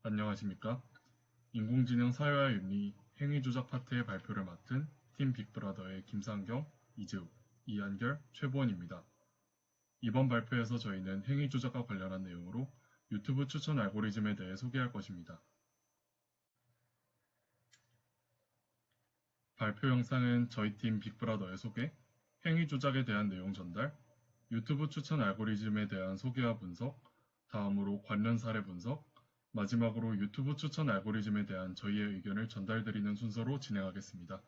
안녕하십니까? 인공지능 사회화 윤리 행위조작 파트의 발표를 맡은 팀 빅브라더의 김상경, 이재욱, 이한결, 최보원입니다. 이번 발표에서 저희는 행위조작과 관련한 내용으로 유튜브 추천 알고리즘에 대해 소개할 것입니다. 발표 영상은 저희 팀 빅브라더의 소개, 행위조작에 대한 내용 전달, 유튜브 추천 알고리즘에 대한 소개와 분석, 다음으로 관련 사례 분석, 마지막으로 유튜브 추천 알고리즘에 대한 저희의 의견을 전달드리는 순서로 진행하겠습니다.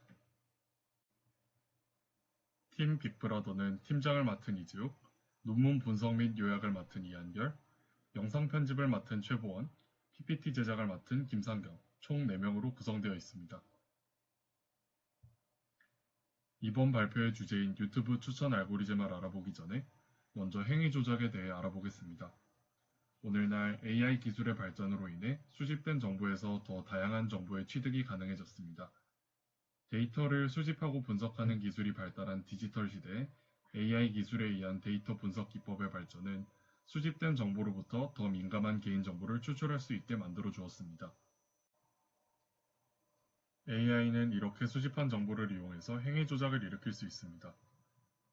팀 빅브라더는 팀장을 맡은 이지욱, 논문 분석 및 요약을 맡은 이한결, 영상 편집을 맡은 최보원, PPT 제작을 맡은 김상경, 총 4명으로 구성되어 있습니다. 이번 발표의 주제인 유튜브 추천 알고리즘을 알아보기 전에 먼저 행위 조작에 대해 알아보겠습니다. 오늘날 AI 기술의 발전으로 인해 수집된 정보에서 더 다양한 정보의 취득이 가능해졌습니다. 데이터를 수집하고 분석하는 기술이 발달한 디지털 시대에 AI 기술에 의한 데이터 분석 기법의 발전은 수집된 정보로부터 더 민감한 개인정보를 추출할 수 있게 만들어 주었습니다. AI는 이렇게 수집한 정보를 이용해서 행위 조작을 일으킬 수 있습니다.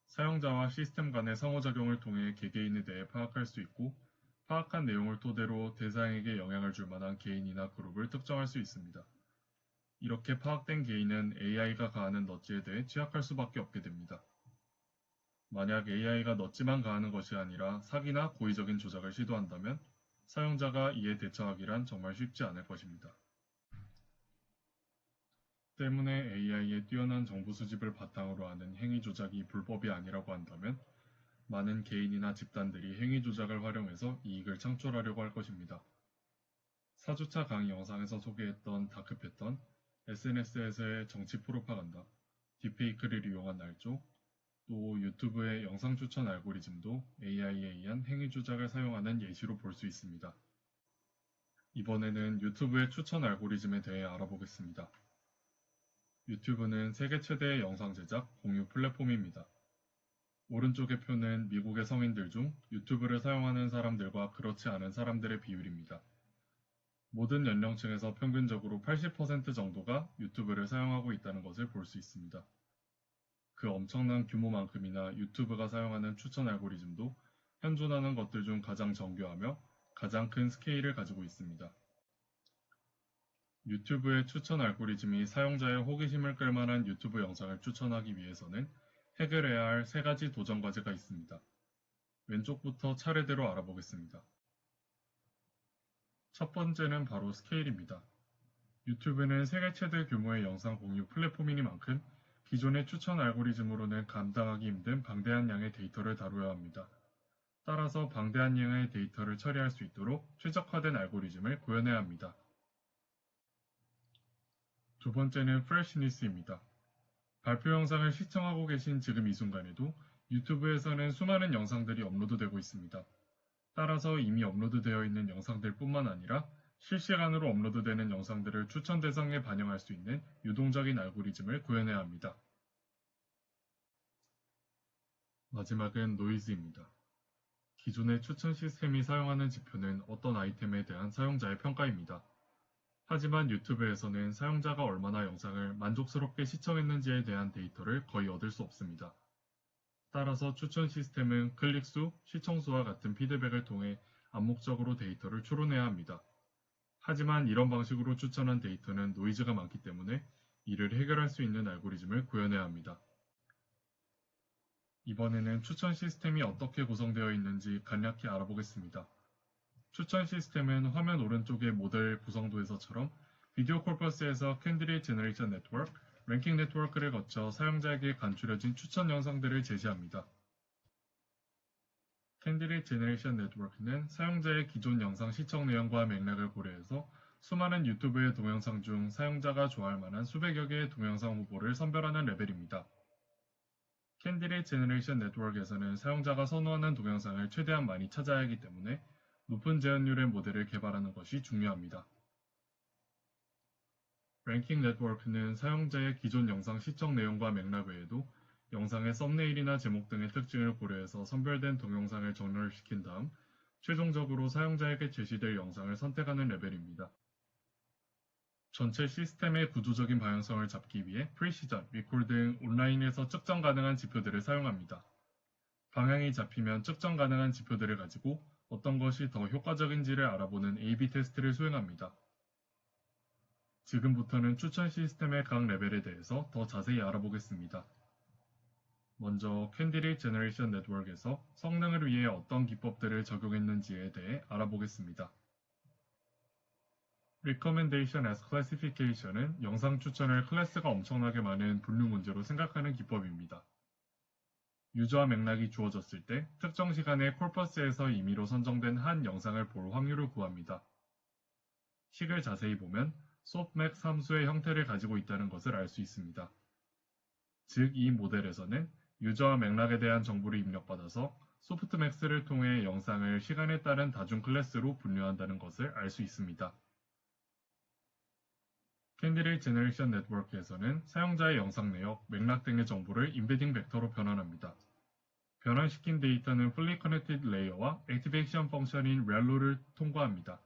사용자와 시스템 간의 상호작용을 통해 개개인에 대해 파악할 수 있고, 파악한 내용을 토대로 대상에게 영향을 줄 만한 개인이나 그룹을 특정할 수 있습니다. 이렇게 파악된 개인은 AI가 가하는 넛지에 대해 취약할 수밖에 없게 됩니다. 만약 AI가 넛지만 가하는 것이 아니라 사기나 고의적인 조작을 시도한다면 사용자가 이에 대처하기란 정말 쉽지 않을 것입니다. 때문에 AI의 뛰어난 정보 수집을 바탕으로 하는 행위 조작이 불법이 아니라고 한다면 많은 개인이나 집단들이 행위 조작을 활용해서 이익을 창출하려고 할 것입니다. 4주차 강의 영상에서 소개했던 다크 패턴, SNS에서의 정치 프로파간다, 딥페이크를 이용한 날조, 또 유튜브의 영상 추천 알고리즘도 AI에 의한 행위 조작을 사용하는 예시로 볼 수 있습니다. 이번에는 유튜브의 추천 알고리즘에 대해 알아보겠습니다. 유튜브는 세계 최대의 영상 제작, 공유 플랫폼입니다. 오른쪽의 표는 미국의 성인들 중 유튜브를 사용하는 사람들과 그렇지 않은 사람들의 비율입니다. 모든 연령층에서 평균적으로 80% 정도가 유튜브를 사용하고 있다는 것을 볼 수 있습니다. 그 엄청난 규모만큼이나 유튜브가 사용하는 추천 알고리즘도 현존하는 것들 중 가장 정교하며 가장 큰 스케일을 가지고 있습니다. 유튜브의 추천 알고리즘이 사용자의 호기심을 끌만한 유튜브 영상을 추천하기 위해서는 해결해야 할 3가지 도전 과제가 있습니다. 왼쪽부터 차례대로 알아보겠습니다. 첫 번째는 바로 스케일입니다. 유튜브는 세계 최대 규모의 영상 공유 플랫폼이니만큼 기존의 추천 알고리즘으로는 감당하기 힘든 방대한 양의 데이터를 다루어야 합니다. 따라서 방대한 양의 데이터를 처리할 수 있도록 최적화된 알고리즘을 구현해야 합니다. 두 번째는 프레시니스입니다. 발표 영상을 시청하고 계신 지금 이 순간에도 유튜브에서는 수많은 영상들이 업로드되고 있습니다. 따라서 이미 업로드되어 있는 영상들 뿐만 아니라 실시간으로 업로드되는 영상들을 추천 대상에 반영할 수 있는 유동적인 알고리즘을 구현해야 합니다. 마지막은 노이즈입니다. 기존의 추천 시스템이 사용하는 지표는 어떤 아이템에 대한 사용자의 평가입니다. 하지만 유튜브에서는 사용자가 얼마나 영상을 만족스럽게 시청했는지에 대한 데이터를 거의 얻을 수 없습니다. 따라서 추천 시스템은 클릭수, 시청수와 같은 피드백을 통해 암묵적으로 데이터를 추론해야 합니다. 하지만 이런 방식으로 추천한 데이터는 노이즈가 많기 때문에 이를 해결할 수 있는 알고리즘을 구현해야 합니다. 이번에는 추천 시스템이 어떻게 구성되어 있는지 간략히 알아보겠습니다. 추천 시스템은 화면 오른쪽의 모델 구성도에서처럼 비디오 콜퍼스에서 캔디데이트 제너레이션 네트워크, 랭킹 네트워크를 거쳐 사용자에게 간추려진 추천 영상들을 제시합니다. 캔디데이트 제너레이션 네트워크는 사용자의 기존 영상 시청 내용과 맥락을 고려해서 수많은 유튜브의 동영상 중 사용자가 좋아할 만한 수백여 개의 동영상 후보를 선별하는 레벨입니다. 캔디데이트 제너레이션 네트워크에서는 사용자가 선호하는 동영상을 최대한 많이 찾아야 하기 때문에 높은 재현율의 모델을 개발하는 것이 중요합니다. 랭킹 네트워크는 사용자의 기존 영상 시청 내용과 맥락 외에도 영상의 썸네일이나 제목 등의 특징을 고려해서 선별된 동영상을 정렬시킨 다음 최종적으로 사용자에게 제시될 영상을 선택하는 레벨입니다. 전체 시스템의 구조적인 방향성을 잡기 위해 프리시전, 리콜 등 온라인에서 측정 가능한 지표들을 사용합니다. 방향이 잡히면 측정 가능한 지표들을 가지고 어떤 것이 더 효과적인지를 알아보는 A/B 테스트를 수행합니다. 지금부터는 추천 시스템의 각 레벨에 대해서 더 자세히 알아보겠습니다. 먼저 캔디데이트 제너레이션 네트워크에서 성능을 위해 어떤 기법들을 적용했는지에 대해 알아보겠습니다. Recommendation as Classification은 영상 추천을 클래스가 엄청나게 많은 분류 문제로 생각하는 기법입니다. 유저와 맥락이 주어졌을 때 특정 시간에 콜퍼스에서 임의로 선정된 한 영상을 볼 확률을 구합니다. 식을 자세히 보면 소프맥 함수의 형태를 가지고 있다는 것을 알 수 있습니다. 즉, 이 모델에서는 유저와 맥락에 대한 정보를 입력받아서 소프트맥스를 통해 영상을 시간에 따른 다중 클래스로 분류한다는 것을 알 수 있습니다. 캔디데이트 제너레이션 네트워크에서는 사용자의 영상 내역, 맥락 등의 정보를 임베딩 벡터로 변환합니다. 변환시킨 데이터는 fully connected layer와 액티베이션 펑션인 rel로를 통과합니다.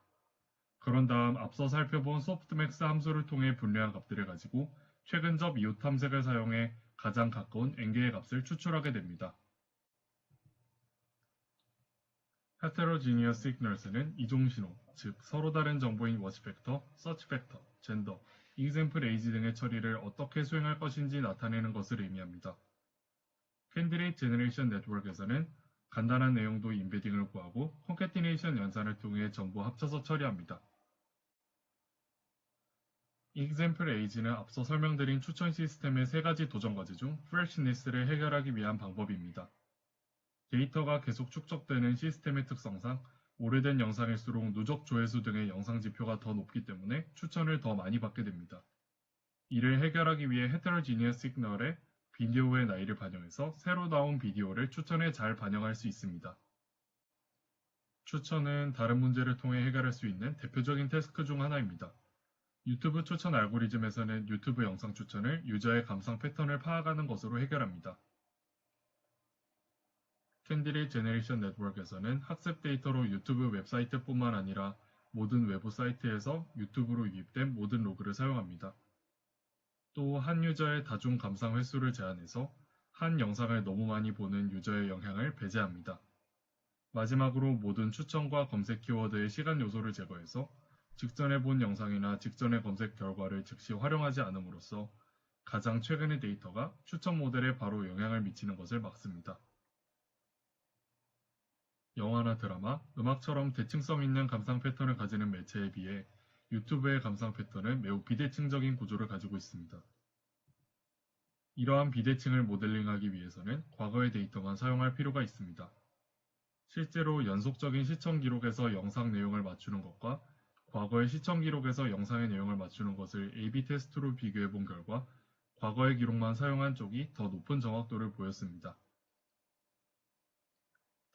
그런 다음 앞서 살펴본 소프트맥스 함수를 통해 분류한 값들을 가지고 최근접 이웃 탐색을 사용해 가장 가까운 n개의 값을 추출하게 됩니다. Heterogeneous Signals는 이종신호, 즉 서로 다른 정보인 watch 팩터, search 팩터, 젠더, example age 등의 처리를 어떻게 수행할 것인지 나타내는 것을 의미합니다. 캔디데이트 제너레이션 네트워크에서는 간단한 내용도 임베딩을 구하고 컨캐티네이션 연산을 통해 전부 합쳐서 처리합니다. example age는 앞서 설명드린 추천 시스템의 세 가지 도전 과제 중 freshness를 해결하기 위한 방법입니다. 데이터가 계속 축적되는 시스템의 특성상 오래된 영상일수록 누적 조회수 등의 영상 지표가 더 높기 때문에 추천을 더 많이 받게 됩니다. 이를 해결하기 위해 heterogeneous signal에 비디오의 나이를 반영해서 새로 나온 비디오를 추천에 잘 반영할 수 있습니다. 추천은 다른 문제를 통해 해결할 수 있는 대표적인 태스크 중 하나입니다. 유튜브 추천 알고리즘에서는 유튜브 영상 추천을 유저의 감상 패턴을 파악하는 것으로 해결합니다. 캔디데이트 제너레이션 네트워크에서는 학습 데이터로 유튜브 웹사이트뿐만 아니라 모든 외부 사이트에서 유튜브로 유입된 모든 로그를 사용합니다. 또 한 유저의 다중 감상 횟수를 제한해서 한 영상을 너무 많이 보는 유저의 영향을 배제합니다. 마지막으로 모든 추천과 검색 키워드의 시간 요소를 제거해서 직전에 본 영상이나 직전의 검색 결과를 즉시 활용하지 않음으로써 가장 최근의 데이터가 추천 모델에 바로 영향을 미치는 것을 막습니다. 영화나 드라마, 음악처럼 대칭성 있는 감상 패턴을 가지는 매체에 비해 유튜브의 감상 패턴은 매우 비대칭적인 구조를 가지고 있습니다. 이러한 비대칭을 모델링하기 위해서는 과거의 데이터만 사용할 필요가 있습니다. 실제로 연속적인 시청 기록에서 영상 내용을 맞추는 것과 과거의 시청 기록에서 영상의 내용을 맞추는 것을 A/B 테스트로 비교해 본 결과 과거의 기록만 사용한 쪽이 더 높은 정확도를 보였습니다.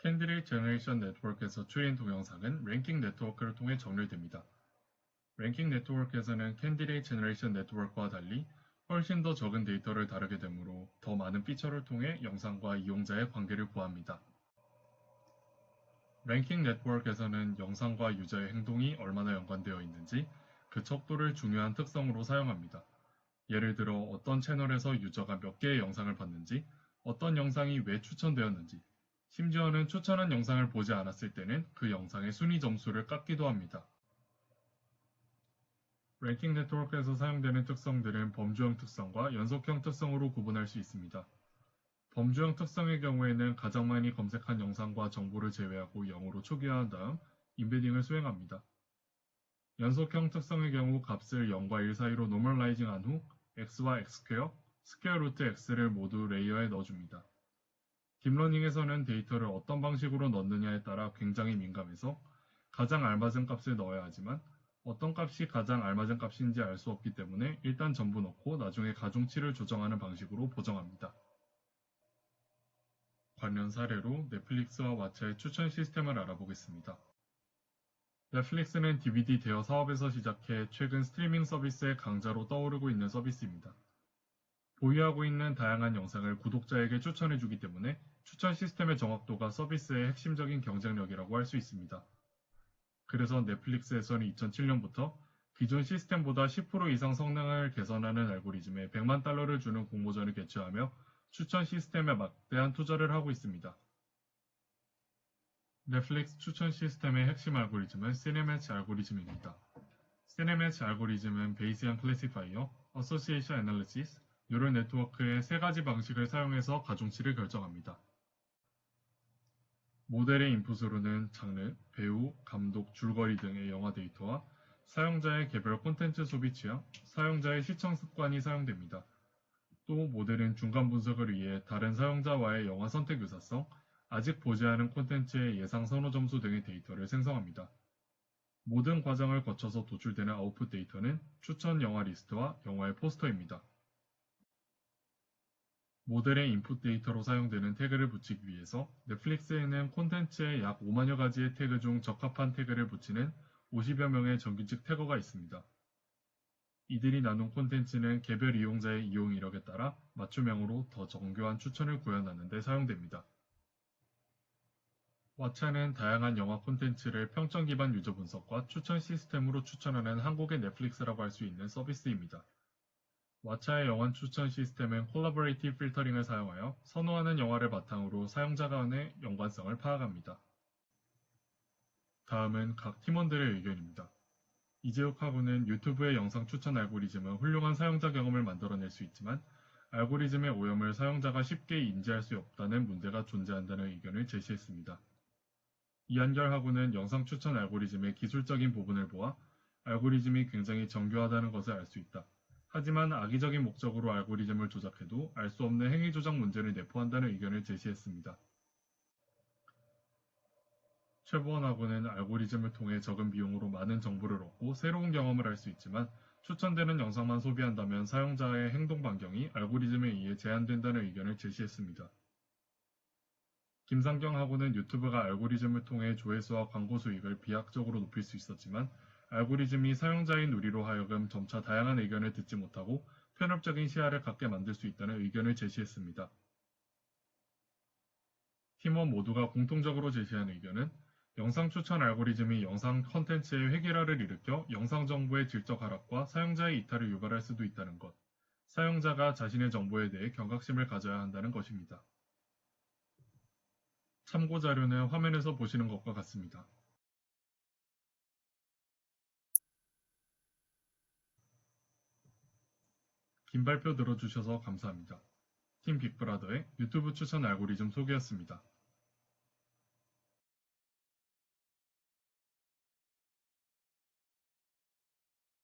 캔디데이트 제너레이션 네트워크에서 추린 동영상은 랭킹 네트워크를 통해 정렬됩니다. 랭킹 네트워크에서는 캔디데이트 제너레이션 네트워크와 달리 훨씬 더 적은 데이터를 다루게 되므로 더 많은 피처를 통해 영상과 이용자의 관계를 구합니다. 랭킹 네트워크에서는 영상과 유저의 행동이 얼마나 연관되어 있는지 그 척도를 중요한 특성으로 사용합니다. 예를 들어 어떤 채널에서 유저가 몇 개의 영상을 봤는지, 어떤 영상이 왜 추천되었는지, 심지어는 추천한 영상을 보지 않았을 때는 그 영상의 순위 점수를 깎기도 합니다. 랭킹 네트워크에서 사용되는 특성들은 범주형 특성과 연속형 특성으로 구분할 수 있습니다. 범주형 특성의 경우에는 가장 많이 검색한 영상과 정보를 제외하고 0으로 초기화한 다음 임베딩을 수행합니다. 연속형 특성의 경우 값을 0과 1 사이로 노멀라이징한 후 x와 x스퀘어, 스퀘어 루트 x를 모두 레이어에 넣어줍니다. 딥러닝에서는 데이터를 어떤 방식으로 넣느냐에 따라 굉장히 민감해서 가장 알맞은 값을 넣어야 하지만 어떤 값이 가장 알맞은 값인지 알 수 없기 때문에 일단 전부 넣고 나중에 가중치를 조정하는 방식으로 보정합니다. 관련 사례로 넷플릭스와 왓챠의 추천 시스템을 알아보겠습니다. 넷플릭스는 DVD 대여 사업에서 시작해 최근 스트리밍 서비스의 강자로 떠오르고 있는 서비스입니다. 보유하고 있는 다양한 영상을 구독자에게 추천해주기 때문에 추천 시스템의 정확도가 서비스의 핵심적인 경쟁력이라고 할 수 있습니다. 그래서 넷플릭스에서는 2007년부터 기존 시스템보다 10% 이상 성능을 개선하는 알고리즘에 100만 달러를 주는 공모전을 개최하며 추천 시스템에 막대한 투자를 하고 있습니다. 넷플릭스 추천 시스템의 핵심 알고리즘은 시네매치 알고리즘입니다. 시네매치 알고리즘은 베이시안 클래시파이어, 어소시에이션 애널리시스, 뉴럴 네트워크의 세 가지 방식을 사용해서 가중치를 결정합니다. 모델의 인풋으로는 장르, 배우, 감독, 줄거리 등의 영화 데이터와 사용자의 개별 콘텐츠 소비 취향, 사용자의 시청 습관이 사용됩니다. 또 모델은 중간 분석을 위해 다른 사용자와의 영화 선택 유사성, 아직 보지 않은 콘텐츠의 예상 선호 점수 등의 데이터를 생성합니다. 모든 과정을 거쳐서 도출되는 아웃풋 데이터는 추천 영화 리스트와 영화의 포스터입니다. 모델의 인풋 데이터로 사용되는 태그를 붙이기 위해서 넷플릭스에는 콘텐츠에 약 5만여 가지의 태그 중 적합한 태그를 붙이는 50여 명의 정규직 태거가 있습니다. 이들이 나눈 콘텐츠는 개별 이용자의 이용 이력에 따라 맞춤형으로 더 정교한 추천을 구현하는 데 사용됩니다. 왓챠는 다양한 영화 콘텐츠를 평점 기반 유저 분석과 추천 시스템으로 추천하는 한국의 넷플릭스라고 할 수 있는 서비스입니다. 왓챠의 영화 추천 시스템은 콜라보레이티브 필터링을 사용하여 선호하는 영화를 바탕으로 사용자 간의 연관성을 파악합니다. 다음은 각 팀원들의 의견입니다. 이재욱하고는 유튜브의 영상 추천 알고리즘은 훌륭한 사용자 경험을 만들어낼 수 있지만 알고리즘의 오염을 사용자가 쉽게 인지할 수 없다는 문제가 존재한다는 의견을 제시했습니다. 이한결하고는 영상 추천 알고리즘의 기술적인 부분을 보아 알고리즘이 굉장히 정교하다는 것을 알 수 있다. 하지만 악의적인 목적으로 알고리즘을 조작해도 알 수 없는 행위 조작 문제를 내포한다는 의견을 제시했습니다. 최보원하고는 알고리즘을 통해 적은 비용으로 많은 정보를 얻고 새로운 경험을 할 수 있지만 추천되는 영상만 소비한다면 사용자의 행동 반경이 알고리즘에 의해 제한된다는 의견을 제시했습니다. 김상경하고는 유튜브가 알고리즘을 통해 조회수와 광고 수익을 비약적으로 높일 수 있었지만 알고리즘이 사용자의 누리로 하여금 점차 다양한 의견을 듣지 못하고 편협적인 시야를 갖게 만들 수 있다는 의견을 제시했습니다. 팀원 모두가 공통적으로 제시한 의견은 영상 추천 알고리즘이 영상 컨텐츠의 획일화를 일으켜 영상 정보의 질적 하락과 사용자의 이탈을 유발할 수도 있다는 것, 사용자가 자신의 정보에 대해 경각심을 가져야 한다는 것입니다. 참고 자료는 화면에서 보시는 것과 같습니다. 긴 발표 들어주셔서 감사합니다. 팀 빅브라더의 유튜브 추천 알고리즘 소개였습니다.